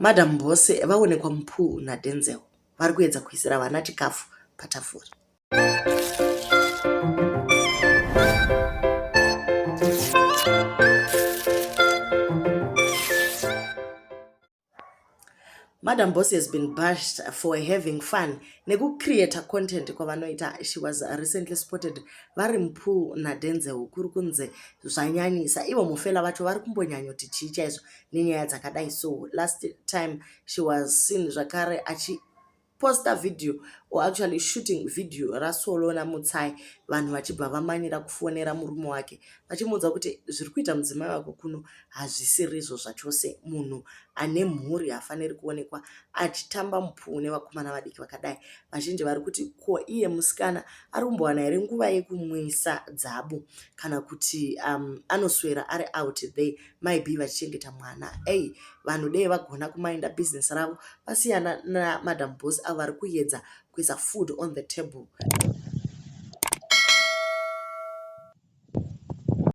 MadamBoss vaonekwa mupool naDenzel vari kuedza kuisira vana chikafu patafura. MadamBoss has been bashed for having fun neku-creator content kwavanoita. She was recently spotted vari mupool naDenzel kuri kunze zvanyanyisa. Ivo mufela vacho vari kumbonyanyoti chii chaizvo nenyaya dzakadai. So last time she was seen zvakare achiposta video or actually shooting video rasolo namutsai vanhu vachibva vamanyira kufonera murume wake vachimuudza kuti zviri kuita mudzimai wako kuno hazvisirizvo zvachose. Munhu ane mhuri hafaniri kuonekwa achitamba mupool nevakomana vadiki vakadai. Vazhinji vari kuti ko iye musikana ari kumbowana here nguva yekumwisa Dzabu kana kuti anoswera ari out there maybe vachichengeta mwana. Vanhu dei vagona kumainda business ravo vasiyana naMadamBoss avo vari kuedza kuisa food on the table.